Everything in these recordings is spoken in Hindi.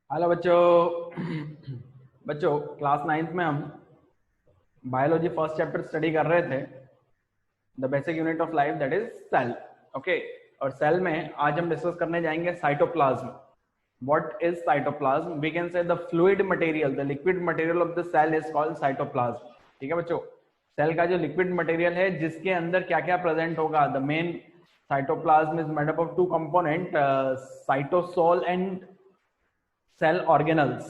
हेलो बच्चों। बच्चों क्लास नाइन्थ में हम बायोलॉजी फर्स्ट चैप्टर स्टडी कर रहे थे, the basic unit of life that is cell. Okay, और सेल में आज हम डिस्कस करने जाएंगे cytoplasm. What is cytoplasm? We can say the fluid material, the liquid material of the cell is called cytoplasm. ठीक है बच्चों, सेल का जो लिक्विड मटेरियल है जिसके अंदर क्या क्या प्रेजेंट होगा, the main cytoplasm is made up of two component, cytosol and cell organelles.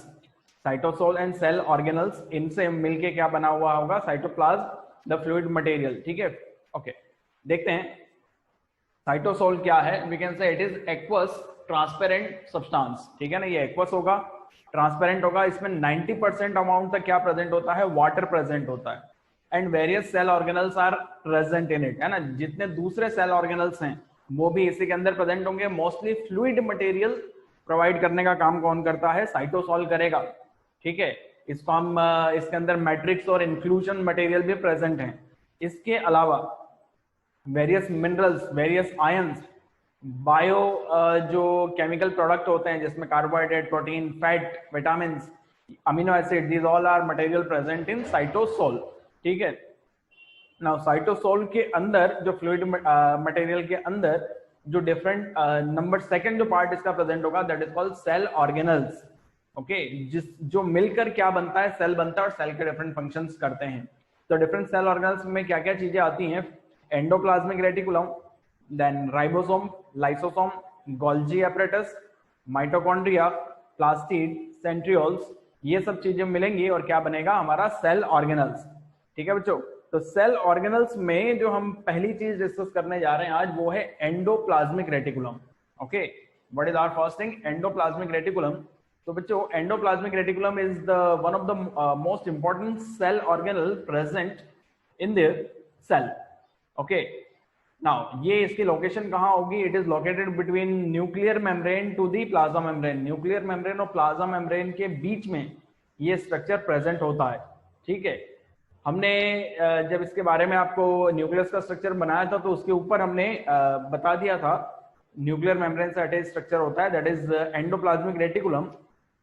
Cytosol and cell organelles, इनसे मिलके क्या बना हुआ होगा? Cytoplasm, the fluid material. ठीक है, ओके, देखते हैं साइटोसोल क्या है। We can say it is aqueous transparent substance. ठीक है ना, ये एक्वस होगा, ट्रांसपेरेंट होगा। इसमें 90% अमाउंट तक क्या प्रेजेंट होता है? वाटर प्रेजेंट होता है। And various cell organelles are present in it, है ना। जितने दूसरे सेल ऑर्गेनल्स हैं वो भी इसी के अंदर प्रेजेंट होंगे। मोस्टली फ्लूइड मटेरियल प्रोवाइड करने का काम कौन करता है? साइटोसोल करेगा। ठीक है, इसको हम इसके अंदर मैट्रिक्स और इंक्लूजन मटेरियल भी प्रेजेंट हैं। इसके अलावा various minerals, various ions, bio जो केमिकल प्रोडक्ट होते हैं जिसमें carbohydrate, protein, fat, vitamin, amino acid, these all are material present in cytosol. ठीक है, नाउ साइटोसोल के अंदर जो फ्लूइड मटेरियल के अंदर जो डिफरेंट नंबर सेकंड जो पार्ट इसका प्रेजेंट होगा that is called cell organelles. Okay, जिस जो मिलकर क्या बनता है? सेल बनता है, और सेल के डिफरेंट फंक्शंस करते हैं। तो डिफरेंट सेल ऑर्गेनल्स में क्या क्या चीजें आती हैं? Endoplasmic reticulum, then ribosome, lysosome, Golgi apparatus, mitochondria, plastid, centrioles, ये सब चीजें मिलेंगी और क्या बनेगा? हमारा सेल ऑर्गेनल्स। ठीक है बच्चों, तो सेल ऑर्गेनल्स में जो हम पहली चीज डिस्कस करने जा रहे हैं आज वो है endoplasmic reticulum. Okay, what is our first thing? Endoplasmic reticulum. तो बच्चों endoplasmic reticulum is the one of the most important cell organelle present in the cell. Okay, now ये इसकी लोकेशन कहाँ होगी? It is located between nuclear membrane to the plasma membrane. Nuclear membrane और प्लाज्मा मेम्ब्रेन के बीच में ये स्ट्रक्चर प्रेजेंट होता है। ठीक है, हमने जब इसके बारे में आपको न्यूक्लियस का स्ट्रक्चर बनाया था तो उसके ऊपर हमने बता दिया था न्यूक्लियर मेम्ब्रेन से अटैच स्ट्रक्चर होता है दैट इज एंडोप्लाज्मिक रेटिकुलम,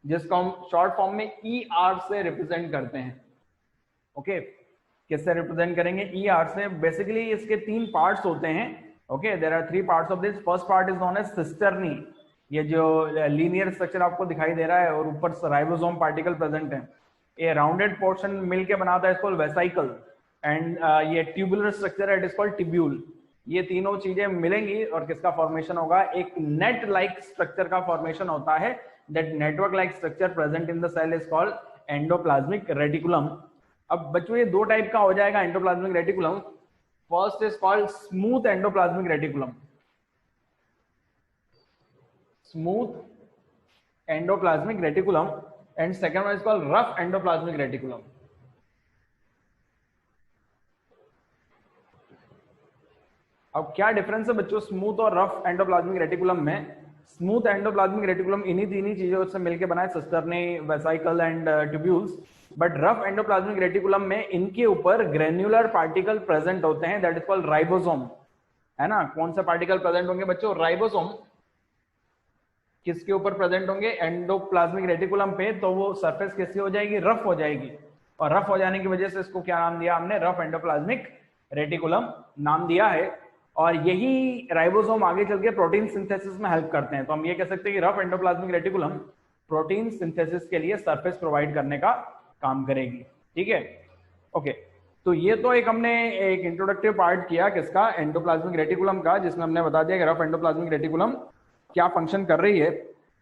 जिसको हम शॉर्ट फॉर्म में ER से रिप्रेजेंट करते हैं। ओके, किससे रिप्रेजेंट करेंगे? ER से। बेसिकली इसके तीन पार्ट्स होते हैं। Okay, there are three parts of this. First part is known as cisternae, ये जो लीनियर स्ट्रक्चर आपको दिखाई दे रहा है और ऊपर राइबोसोम पार्टिकल प्रेजेंट है। ये राउंडेड पोर्शन मिलके बनाता है इसको वेसाइकल, एंड ये ट्यूबुलर स्ट्रक्चर है, इट इज कॉल्ड टिब्यूल। ये तीनों चीजें मिलेंगी और किसका फॉर्मेशन होगा? एक नेट लाइक स्ट्रक्चर का फॉर्मेशन होता है। That network like structure present in the cell is called endoplasmic reticulum. अब बच्चों ये दो टाइप का हो जाएगा endoplasmic reticulum. First is called smooth endoplasmic reticulum, smooth endoplasmic reticulum, and second one is called rough endoplasmic reticulum. अब क्या डिफरेंस है बच्चों स्मूथ और रफ एंडोप्लाज्मिक रेटिकुलम में? स्मूथ एंडोप्लाज्मिक रेटिकुलम इन्हीं तीन चीजों से मिलकर बना है, cisternae, vesicle and tubules. But rough endoplasmic reticulum में इनके ऊपर ग्रेन्युलर पार्टिकल प्रेजेंट होते हैं दैट इज कॉल्ड राइबोसोम, है ना। कौन से पार्टिकल प्रेजेंट होंगे बच्चों? राइबोसोम। किसके ऊपर प्रेजेंट होंगे? एंडोप्लाज्मिक रेटिकुलम पे। तो वो सरफेस कैसी हो जाएगी? रफ हो जाएगी, और रफ हो जाने की वजह से इसको क्या नाम दिया हमने? रफ एंडोप्लाज्मिक रेटिकुलम नाम दिया है। और यही राइबोसोम आगे चल के प्रोटीन सिंथेसिस में हेल्प करते हैं। तो हम ये कह सकते हैं कि rough endoplasmic reticulum protein synthesis के लिए सरफेस प्रोवाइड करने का काम करेगी। ठीक है, ओके, तो ये तो एक हमने एक इंट्रोडक्टिव पार्ट किया किसका? एंडोप्लाज्मिक रेटिकुलम का, जिसमें हमने बता दिया कि रफ एंडोप्लाज्मिक रेटिकुलम क्या फंक्शन कर रही है।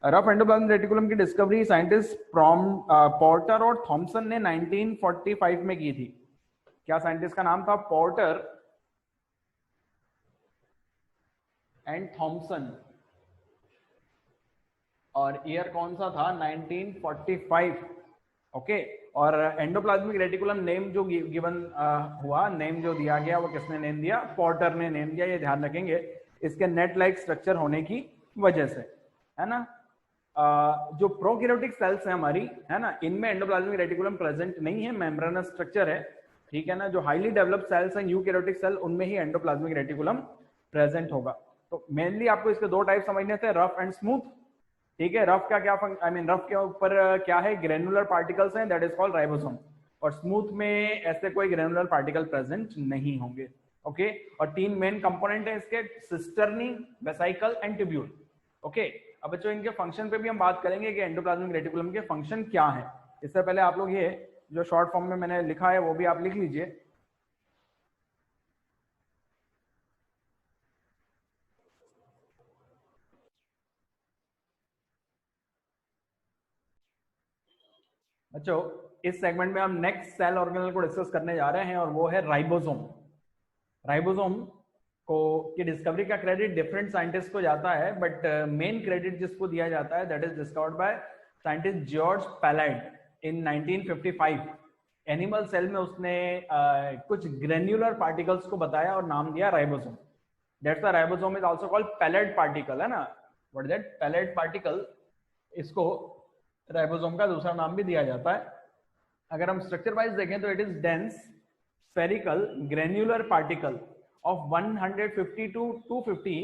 रफ एंडोप्लाज्मिक रेटिकुलम की डिस्कवरी साइंटिस्ट पोर्टर और थॉमसन ने 1945 में की थी। क्या साइंटिस्ट का नाम था? पोर्टर एंड थॉमसन, और ईयर कौन सा था? 1945। ओके, और एंडोप्लाज्मिक रेटिकुलम नेम जो गिवन हुआ, नेम जो दिया गया वो किसने नेम दिया? पोर्टर ने नेम दिया। ये ध्यान रखेंगे इसके नेट लाइक स्ट्रक्चर होने की वजह से, है ना। जो प्रोकैरियोटिक सेल्स है हमारी, है ना, इनमें एंडोप्लाज्मिक रेटिकुलम प्रेजेंट नहीं है, मेम्ब्रेनस स्ट्रक्चर है। ठीक है ना, जो हाईली डेवलप्ड सेल्स हैं यूकैरियोटिक सेल, उनमें ही एंडोप्लाज्मिक रेटिकुलम प्रेजेंट होगा। तो मेनली आपको इसके दो टाइप समझने थे, रफ एंड स्मूथ। ठीक है, रफ का क्या आई मीन रफ के ऊपर क्या है, ग्रेनुलर पार्टिकल्स हैं, दैट इज कॉल्ड राइबोसोम। और स्मूथ में ऐसे कोई ग्रेनुलर पार्टिकल प्रेजेंट नहीं होंगे। ओके, और 3 मेन कंपोनेंट है इसके, cisternae, vesicle and tubule. Okay, अब बच्चों इनके फंक्शन पे भी हम बात करेंगे कि एंडोप्लाज्मिक रेटिकुलम के फंक्शन क्या है। इससे पहले आप लोग ये जो शॉर्ट फॉर्म में मैंने लिखा है वो भी आप लिख लीजिए। बच्चों इस सेगमेंट में हम नेक्स्ट सेल ऑर्गेनल को डिस्कस करने जा रहे हैं और वो है राइबोसोम। राइबोसोम को की डिस्कवरी का क्रेडिट डिफरेंट साइंटिस्ट को जाता है, बट मेन क्रेडिट जिसको दिया जाता है that is discovered by scientist George Palade in 1955। Animal cell में उसने कुछ ग्रेन्युलर पार्टिकल्स को बताया और नाम दिया ribosome. That's the ribosome is also called Palade particle, है ना, what is that, Palade particle, इसको राइबोसोम का दूसरा नाम भी दिया जाता है। अगर हम स्ट्रक्चर वाइज देखें तो it is dense spherical granular particle of 150 to 250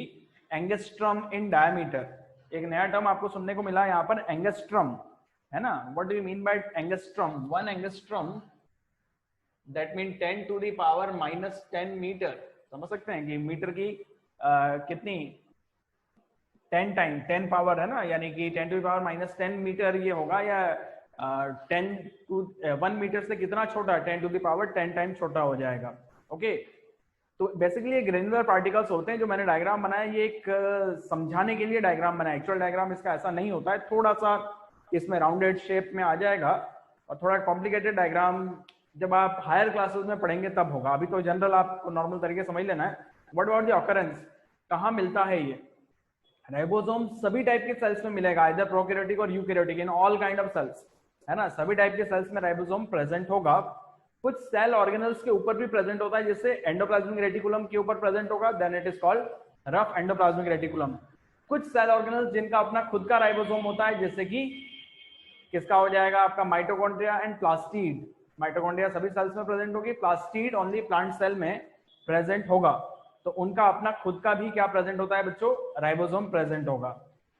angstrom in diameter. एक नया टर्म आपको सुनने को मिला यहाँ पर, एंगस्ट्रम, है ना। What do you mean by angstrom? 1 angstrom that mean 10 to the power -10 metre. समझ सकते हैं कि मीटर की कितनी 10 टाइम 10 पावर है ना, यानी कि 10 to the power -10 मीटर ये होगा, या 10 to 1 मीटर से कितना छोटा, 10 to the power 10 टाइम छोटा हो जाएगा। ओके, तो बेसिकली ये ग्रेनुलर पार्टिकल्स होते हैं। जो मैंने डायग्राम बनाया ये एक समझाने के लिए डायग्राम बनाया, एक्चुअल डायग्राम इसका ऐसा नहीं होता है, थोड़ा सा इसमें राउंडेड शेप में आ जाएगा और थोड़ा कॉम्प्लिकेटेड डायग्राम जब आप हायर क्लासेस में पढ़ेंगे तब होगा। अभी तो जनरल आपको नॉर्मल तरीके समझ लेना है। व्हाट अबाउट द ऑकरेंस, कहाँ मिलता है ये? राइबोसोम सभी टाइप के सेल्स में मिलेगा, इधर प्रोकैरियोटिक और eukaryotic, in all kind of cells, है ना। सभी टाइप के सेल्स में राइबोसोम प्रेजेंट होगा। कुछ सेल ऑर्गेनल्स के ऊपर भी प्रेजेंट होता है, जैसे एंडोप्लाज्मिक रेटिकुलम के ऊपर प्रेजेंट होगा, then it is called rough endoplasmic reticulum. कुछ सेल ऑर्गेनल्स जिनका अपना खुद का राइबोसोम होता है, जैसे कि किसका हो जाएगा आपका माइटोकॉन्ड्रिया एंड प्लास्टिड। माइटोकॉन्ड्रिया सभी सेल्स में प्रेजेंट होगी, प्लास्टिड ओनली प्लांट सेल में प्रेजेंट होगा। तो उनका अपना खुद का भी क्या प्रेजेंट होता है बच्चों? राइबोसोम प्रेजेंट होगा।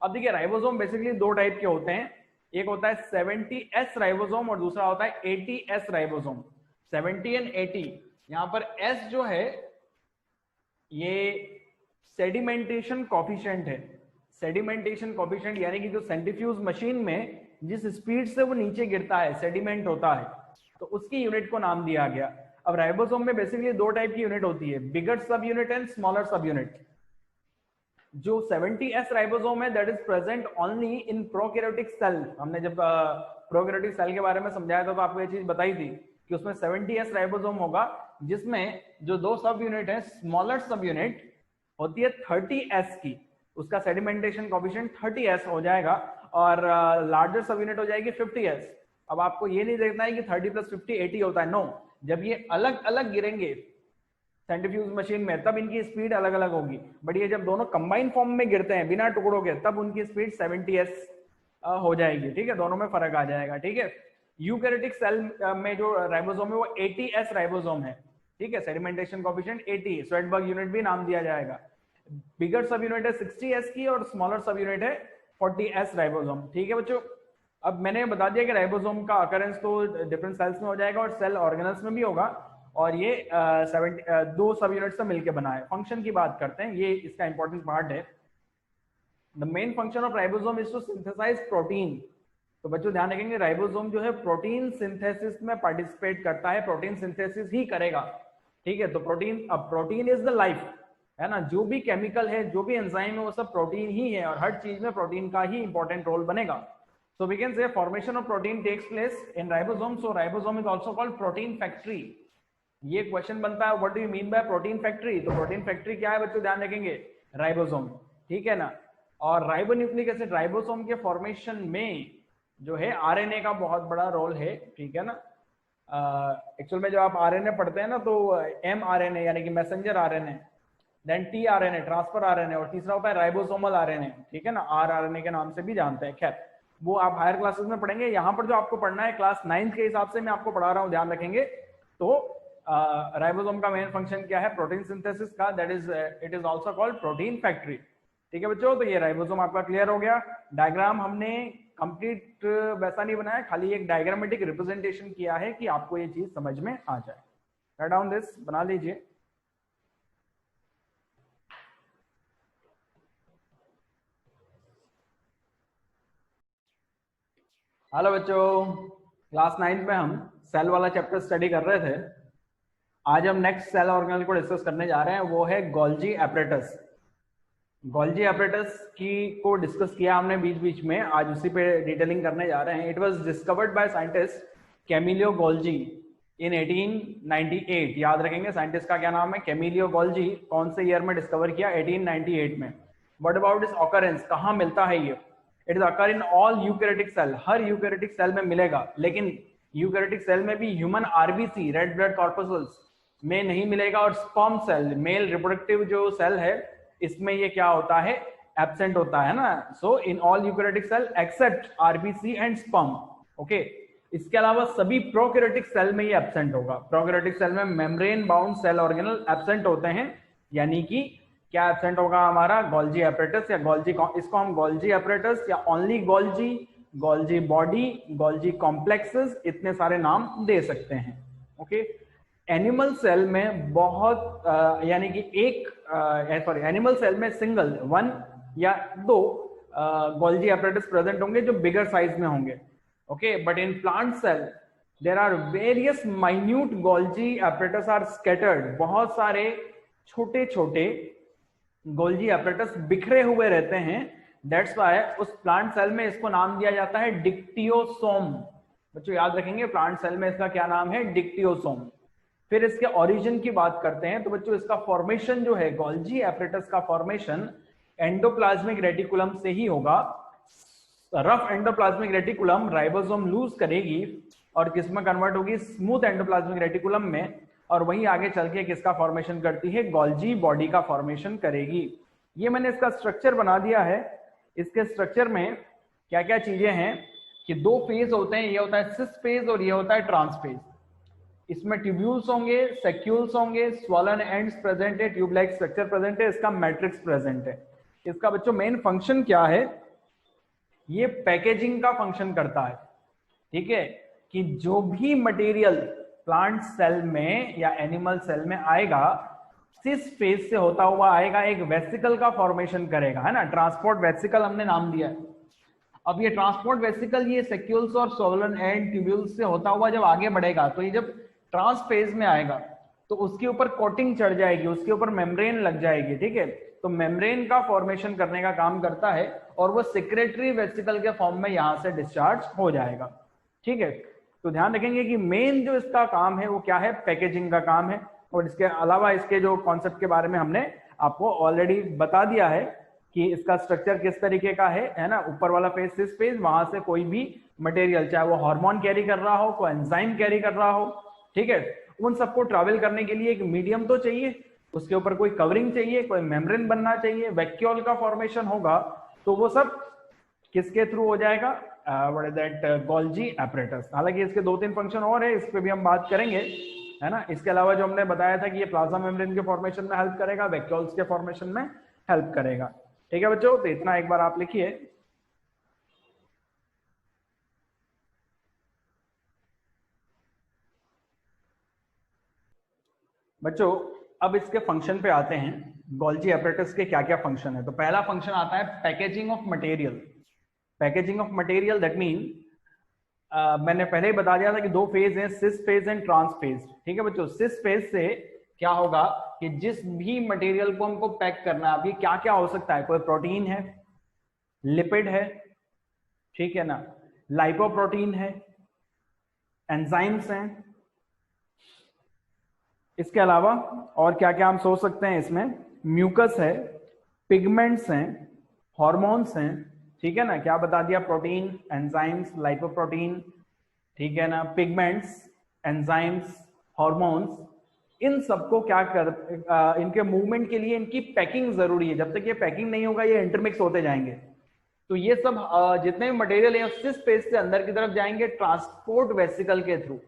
अब देखिए राइबोसोम बेसिकली 2 टाइप के होते हैं, एक होता है 70S राइबोसोम और दूसरा होता है 80S राइबोसोम। 70 एंड 80, यहाँ पर S जो है ये सेडिमेंटेशन कॉफिशिएंट है। सेडिमेंटेशन कॉफिशिएंट यानी कि जो सेंट्रीफ्यूज मशीन में जिस स्पीड से वो नीचे गिरता है, सेडिमेंट होता है, तो उसकी यूनिट को नाम दिया गया। अब राइबोसोम में बेसिकली 2 टाइप की यूनिट होती है, bigger subunit and smaller subunit. जो 70S राइबोसोम है that is present only in prokaryotic cell. हमने जब प्रोकैरियोटिक सेल के बारे में समझाया था तो आपको ये चीज बताई थी कि उसमें 70S राइबोसोम होगा, जिसमें जो 2 सब यूनिट है, स्मॉलर सब यूनिट होती है 30S की, उसका सेडिमेंटेशन कोएफिशिएंट 30S हो जाएगा और लार्जर सब यूनिट हो जाएगी 50S। अब आपको ये नहीं देखना है कि 30 + 50 80 होता है, नो। जब ये अलग अलग गिरेंगे सेंट्रीफ्यूज मशीन में तब इनकी स्पीड अलग अलग होगी, बट ये जब दोनों कंबाइन फॉर्म में गिरते हैं बिना टुकड़ों के तब उनकी स्पीड 70S हो जाएगी। ठीक है, दोनों में फर्क आ जाएगा। ठीक है, यूकैरियोटिक सेल में जो राइबोसोम है वो 80S राइबोसोम है। ठीक है, सेडिमेंटेशन कोएफिशिएंट 80, स्वेटबर्ग यूनिट भी नाम दिया जाएगा। बिगर सब यूनिट है 60S की और स्मॉलर सब यूनिट है 40S राइबोसोम। ठीक है बच्चों, अब मैंने बता दिया कि राइबोसोम का अकरेंस तो डिफरेंट सेल्स में हो जाएगा और सेल ऑर्गेनल्स में भी होगा, और ये 2 सब यूनिट से मिलकर बना है। फंक्शन की बात करते हैं, ये इसका इंपॉर्टेंट पार्ट है। The main function of ribosome is to synthesise protein. तो बच्चों ध्यान रखेंगे राइबोसोम जो है प्रोटीन सिंथेसिस में पार्टिसिपेट करता है, प्रोटीन सिंथेसिस ही करेगा। ठीक है, तो प्रोटीन, अब प्रोटीन इज द लाइफ, है ना। जो भी केमिकल है, जो भी एंजाइम है, वो सब प्रोटीन ही है और हर चीज में प्रोटीन का ही इंपॉर्टेंट रोल बनेगा। So we can say formation of protein takes place in ribosome. So ribosome is also called protein factory. ये क्वेश्चन बनता है, what do you mean bye protein factory? तो प्रोटीन फैक्ट्री क्या है बच्चों, ध्यान रखेंगे, राइबोसोम। ठीक है ना। और राइबोन्यूक्लिक एसिड राइबोसोम के फॉर्मेशन में जो है आरएनए का बहुत बड़ा रोल है। ठीक है ना। एक्चुअल में जब आप आरएनए पढ़ते हैं ना तो mRNA यानी कि मैसेंजर आरएनए, देन tRNA ट्रांसफर आरएनए, और तीसरा होता है राइबोसोमल आरएनए। ठीक है ना, rRNA के नाम से भी जानते हैं। खैर वो आप हायर क्लासेस में पढ़ेंगे। यहाँ पर जो आपको पढ़ना है क्लास 9 के हिसाब से मैं आपको पढ़ा रहा हूँ, ध्यान रखेंगे। तो राइबोसोम का मेन फंक्शन क्या है? प्रोटीन सिंथेसिस का, that is it is also called protein factory. ठीक है बच्चों, तो ये राइबोसोम आपका क्लियर हो गया। डायग्राम हमने कंप्लीट वैसा नहीं बनाया, खाली एक डायग्रामेटिक रिप्रेजेंटेशन किया है कि आपको ये चीज समझ में आ जाए। राइट डाउन दिस, बना लीजिए। हेलो बच्चों, क्लास 9 में हम सेल वाला चैप्टर स्टडी कर रहे थे। आज हम नेक्स्ट सेल ऑर्गेनेल को डिस्कस करने जा रहे हैं, वो है गोल्जी एपरेटस। गोल्जी एपरेटस की को डिस्कस किया हमने बीच बीच में, आज उसी पे डिटेलिंग करने जा रहे हैं। It was discovered by scientist Camillo Golgi in 1898। याद रखेंगे साइंटिस्ट का क्या नाम है, कैमिलियो गोल्जी। कौन से ईयर में डिस्कवर किया, 1898 में। व्हाट अबाउट इस ऑकरेंस, कहाँ मिलता है ये? It is occur in all eukaryotic cell, हर यूकैरियोटिक सेल में मिलेगा, लेकिन यूकैरियोटिक सेल में भी human RBC red blood corpuscles में नहीं मिलेगा, और स्पर्म सेल मेल रिप्रोडक्टिव जो सेल है इसमें ये क्या होता है, एब्सेंट होता है ना। So in all eukaryotic cell except RBC and sperm. Okay, इसके अलावा सभी प्रोकैरियोटिक सेल में ये एब्सेंट होगा। प्रोकैरियोटिक सेल में membrane bound cell organelle absent होते हैं, यानी कि क्या एब्सेंट होगा हमारा, गोल्जी एपरेटस या गोल्जी, इसको हम गोल्जी एपरेटस या only Golgi, Golgi body, Golgi complexes, इतने सारे नाम दे सकते हैं। ओके, एनिमल सेल में बहुत यानी कि एक सॉरी एनिमल सेल में सिंगल 1 या 2 गोल्जी एपरेटस प्रेजेंट होंगे जो बिगर साइज में होंगे। Okay, but in plant cell there are various minute Golgi apparatus are scattered. बहुत सारे छोटे छोटे गोल्जी एपरेटस बिखरे हुए रहते हैं। दैट्स व्हाई उस प्लांट सेल में इसको नाम दिया जाता है डिक्टियोसोम। बच्चों याद रखेंगे, प्लांट सेल में इसका क्या नाम है, डिक्टियोसोम। फिर इसके ओरिजिन की बात करते हैं तो बच्चों इसका फॉर्मेशन जो है, गोल्जी एपरेटस का फॉर्मेशन एंडोप्लाज्मिक रेटिकुलम से ही होगा। Rough endoplasmic reticulum ribosome lose करेगी और किस में कन्वर्ट होगी, स्मूथ एंडोप्लाज्मिक रेटिकुलम में, और वहीं आगे चल के किसका फॉर्मेशन करती है, गोल्जी बॉडी का फॉर्मेशन करेगी। ये मैंने इसका स्ट्रक्चर बना दिया है। इसके स्ट्रक्चर में क्या क्या चीजें हैं कि 2 फेज होते हैं, ये होता है सिस फेज और ये होता है ट्रांस फेज। इसमें ट्यूब्यूल्स होंगे, सेक्यूल्स होंगे, स्वॉलन एंड्स प्रेजेंट है, ट्यूब लाइक स्ट्रक्चर प्रेजेंट है, इसका मैट्रिक्स प्रेजेंट है। इसका बच्चों मेन फंक्शन क्या है, ये पैकेजिंग का फंक्शन करता है। ठीक है, कि जो भी मटेरियल प्लांट सेल में या एनिमल सेल में आएगा, सिस फेज से होता हुआ आएगा, एक वेसिकल का फॉर्मेशन करेगा, है ना। ट्रांसपोर्ट वेसिकल हमने नाम दिया है। अब ये ट्रांसपोर्ट वेसिकल ये सेक्यूल्स और स्वॉलन एंड ट्यूब्यूल्स से होता हुआ जब आगे बढ़ेगा, तो ये जब ट्रांस फेज में आएगा तो उसके ऊपर कोटिंग चढ़ जाएगी, उसके ऊपर मेम्ब्रेन लग जाएगी। ठीक है, तो मेम्ब्रेन का फॉर्मेशन करने का काम करता है और वो सेक्रेटरी वेसिकल के फॉर्म में यहां से डिस्चार्ज हो जाएगा। ठीक है, तो ध्यान रखेंगे कि मेन जो इसका काम है वो क्या है, पैकेजिंग का काम है। और इसके अलावा इसके जो कॉन्सेप्ट के बारे में हमने आपको ऑलरेडी बता दिया है कि इसका स्ट्रक्चर किस तरीके का है ना। ऊपर वाला फेज सिस फेज, वहां से कोई भी मटेरियल, चाहे वो हार्मोन कैरी कर रहा हो, कोई एंजाइम कैरी कर रहा हो, ठीक है, उन सबको ट्रैवल करने के लिए एक मीडियम तो चाहिए, उसके ऊपर कोई कवरिंग चाहिए, कोई मेम्ब्रेन बनना चाहिए, वैक्यूल का फॉर्मेशन होगा, तो वो सब किसके थ्रू हो जाएगा, what is that, Golgi apparatus. हालांकि इसके 2-3 फंक्शन और है, इस पे भी हम बात करेंगे, है ना। इसके अलावा जो हमने बताया था कि ये प्लाज्मा मेम्ब्रेन के फॉर्मेशन में हेल्प करेगा, वैक्यूल्स के फॉर्मेशन में हेल्प करेगा। ठीक है बच्चों, तो इतना एक बार आप लिखिए। बच्चों अब इसके फंक्शन पे आते हैं, गोल्जी एपरेटस के क्या क्या फंक्शन है। तो पहला फंक्शन आता है packaging of material. Packaging of material that mean मैंने पहले ही बता दिया था कि 2 फेज हैं, सिस फेज एंड ट्रांस फेज। ठीक है बच्चों, सिस फेज से क्या होगा कि जिस भी मटेरियल को हमको पैक करना है, अभी क्या क्या हो सकता है, कोई प्रोटीन है, लिपिड है, ठीक है ना, लाइपोप्रोटीन है, एंजाइम्स हैं, इसके अलावा और क्या क्या हम सोच सकते हैं, इसमें म्यूकस है, पिगमेंट्स हैं, हॉर्मोन्स हैं, ठीक है ना, क्या बता दिया, प्रोटीन, एंजाइम्स, लाइपोप्रोटीन, ठीक है ना, पिगमेंट्स, एंजाइम्स, हॉर्मोन्स, इन सबको क्या कर इनके मूवमेंट के लिए इनकी पैकिंग जरूरी है। जब तक ये पैकिंग नहीं होगा ये इंटरमिक्स होते जाएंगे। तो ये सब जितने भी मटेरियल है सिस फेज से अंदर की तरफ जाएंगे ट्रांसपोर्ट वेसिकल के थ्रू,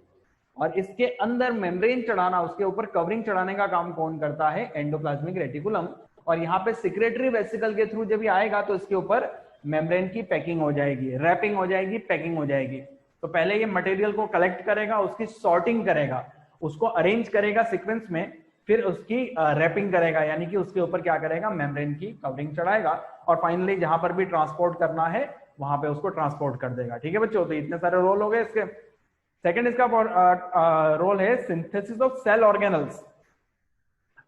और इसके अंदर मेम्ब्रेन चढ़ाना, उसके ऊपर कवरिंग चढ़ाने का काम कौन करता है, एंडोप्लाज्मिक रेटिकुलम और यहाँ पे सिक्रेटरी वेसिकल के थ्रू जब ये आएगा तो इसके ऊपर मेम्ब्रेन की पैकिंग हो जाएगी, रैपिंग हो जाएगी, पैकिंग हो जाएगी। तो पहले ये मटेरियल को कलेक्ट करेगा, उसकी सॉर्टिंग करेगा, उसको अरेंज करेगा सीक्वेंस में, फिर उसकी रैपिंग करेगा, यानी कि उसके ऊपर क्या करेगा, मेम्ब्रेन की कवरिंग चढ़ाएगा, और फाइनली जहां पर भी ट्रांसपोर्ट करना है वहां पे उसको ट्रांसपोर्ट कर देगा। ठीक है बच्चों, तो इतने सारे रोल हो गए इसके। सेकंड इसका रोल है सिंथेसिस ऑफ सेल ऑर्गेनल्स।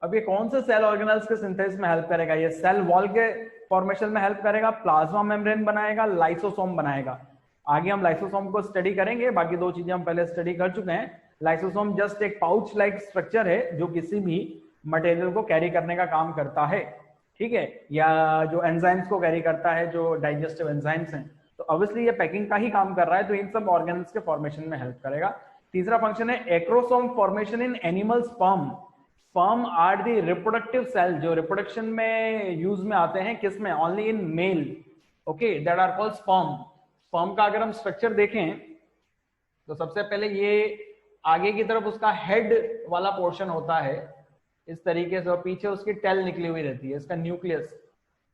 अब ये कौन से सेल ऑर्गेनल्स के सिंथेसिस में हेल्प करेगा? ये सेल वॉल के फॉर्मेशन में हेल्प करेगा, प्लाज्मा मेम्ब्रेन बनाएगा, लाइसोसोम बनाएगा। आगे हम लाइसोसोम को स्टडी करेंगे, बाकी दो चीजें हम पहले स्टडी कर चुके हैं। लाइसोसोम जस्ट एक पाउच लाइक स्ट्रक्चर है जो किसी भी मटेरियल को कैरी करने का काम करता है, ठीक है, या जो एंजाइम्स को कैरी करता है, जो डाइजेस्टिव एंजाइम्स हैं। तो ऑब्वियसली ये पैकिंग का ही काम कर रहा है, तो इन सब ऑर्गेन्स के फॉर्मेशन में हेल्प करेगा। तीसरा फंक्शन है acrosome formation in animal sperm. Sperm are the reproductive cell, जो रिप्रोडक्शन में यूज में आते हैं, किसमें? Only in male, okay, that are called sperm. Sperm का अगर हम स्ट्रक्चर देखें तो सबसे पहले ये आगे की तरफ उसका हेड वाला पोर्शन होता है इस तरीके से, और पीछे उसकी टेल निकली हुई रहती है, इसका न्यूक्लियस।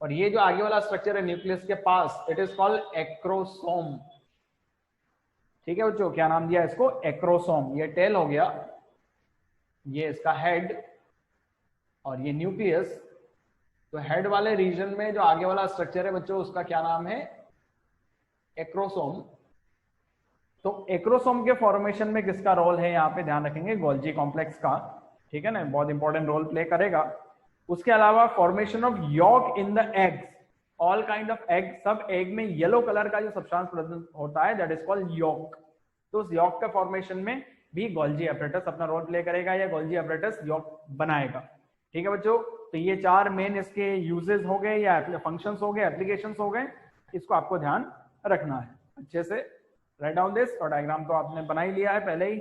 और ये जो आगे वाला स्ट्रक्चर है न्यूक्लियस के पास, इट इज कॉल्ड एक्रोसोम। ठीक है बच्चों, क्या नाम दिया इसको? एक्रोसोम। ये टेल हो गया, ये इसका हेड, और ये न्यूक्लियस। तो हेड वाले रीजन में जो आगे वाला स्ट्रक्चर है बच्चों, उसका क्या नाम है? एक्रोसोम। तो एक्रोसोम के फॉर्मेशन में किसका रोल है यहाँ पे ध्यान रखेंगे? गोल्जी कॉम्प्लेक्स का, ठीक है ना, बहुत इंपॉर्टेंट रोल प्ले करेगा। उसके अलावा formation of York in the eggs, all kind of egg, सब एग में येलो कलर का जो सब्सटेंस प्रेजेंट होता है दैट इज कॉल्ड यॉक। तो उस यॉक के फॉर्मेशन में भी गोल्जी एपरेटस अपना रोल प्ले करेगा, या गोल्जी एपरेटस यॉक बनाएगा। ठीक है बच्चों, तो ये चार मेन इसके यूजेस हो गए, या फंक्शंस हो गए, एप्लीकेशंस हो गए, इसको आपको ध्यान रखना है। अच्छे से राइट डाउन दिस, और डायग्राम तो आपने बना ही लिया है पहले ही।